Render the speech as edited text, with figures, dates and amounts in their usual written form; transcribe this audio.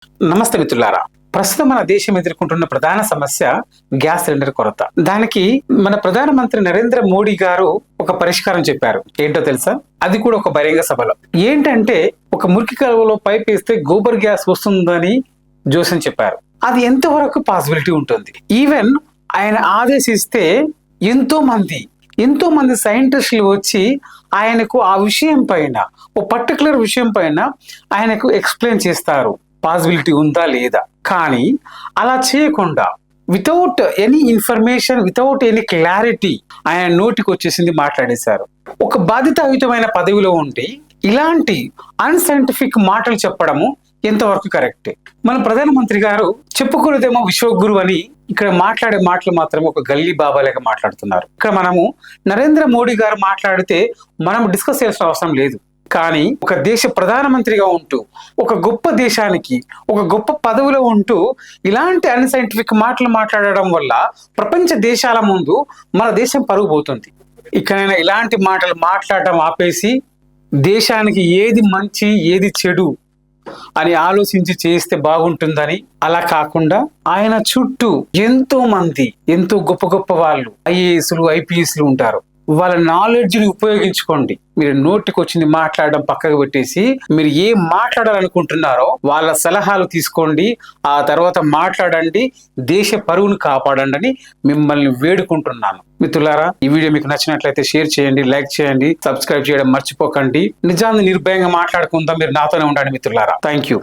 నమస్తే మిత్రులారా. ప్రస్తుతం మన దేశం ఎదుర్కొంటున్న ప్రధాన సమస్య గ్యాస్ సిలిండర్ కొరత. దానికి మన ప్రధానమంత్రి నరేంద్ర మోడీ గారు ఒక పరిష్కారం చెప్పారు. ఏంటో తెలుసా? అది కూడా ఒక బహిరంగ సభలో. ఏంటంటే ఒక మురికి కాలువలో పైప్ వేస్తే గోబర్ గ్యాస్ వస్తుందని జోసెన్ చెప్పారు. అది ఎంతవరకు పాసిబిలిటీ ఉంటుంది? ఈవెన్ ఆయన ఆదేశిస్తే ఎంతో మంది సైంటిస్టులు వచ్చి ఆయనకు ఆ విషయం పైన, ఓ పర్టికులర్ విషయం పైన ఆయనకు ఎక్స్ప్లెయిన్ చేస్తారు, పాసిబిలిటీ ఉందా లేదా. కానీ అలా చేయకుండా without any information, without any clarity ఆయన నోటికి వచ్చేసింది మాట్లాడేశారు. ఒక బాధ్యతాయుతమైన పదవిలో ఉండి ఇలాంటి అన్సైంటిఫిక్ మాటలు చెప్పడము ఎంతవరకు కరెక్ట్? మన ప్రధానమంత్రి గారు చెప్పుకున్నదేమో విశ్వగురు అని, ఇక్కడ మాట్లాడే మాటలు మాత్రం ఒక గల్లీ బాబా లేక మాట్లాడుతున్నారు. ఇక్కడ మనము నరేంద్ర మోడీ గారు మాట్లాడితే మనం డిస్కస్ చేయాల్సిన అవసరం లేదు. కానీ ఒక దేశ ప్రధానమంత్రిగా ఉంటూ, ఒక గొప్ప దేశానికి ఒక గొప్ప పదవిలో ఉంటూ ఇలాంటి అన్సైంటిఫిక్ మాటలు మాట్లాడడం వల్ల ప్రపంచ దేశాల ముందు మన దేశం పరుగు పోతుంది. ఇకనైనా ఇలాంటి మాటలు మాట్లాడటం ఆపేసి దేశానికి ఏది మంచి ఏది చెడు అని ఆలోచించి చేస్తే బాగుంటుందని, అలా కాకుండా ఆయన చుట్టూ ఎంతో గొప్ప గొప్ప వాళ్ళు ఐఏఎస్లు ఐపీఎస్లు ఉంటారు. వాళ్ళ నాలెడ్జ్ ని ఉపయోగించుకోండి. మీరు నోటికి వచ్చింది మాట్లాడడం పక్కకు పెట్టేసి మీరు ఏం మాట్లాడాలనుకుంటున్నారో వాళ్ళ సలహాలు తీసుకోండి, ఆ తర్వాత మాట్లాడండి, దేశ పరువును కాపాడండి అని మిమ్మల్ని వేడుకుంటున్నాను. మిత్రులారా, ఈ వీడియో మీకు నచ్చినట్లయితే షేర్ చేయండి, లైక్ చేయండి, సబ్స్క్రైబ్ చేయడం మర్చిపోకండి. నిజాన్ని నిర్భయంగా మాట్లాడుకుందాం. మీరు నాతోనే ఉండండి మిత్రులారా. Thank you.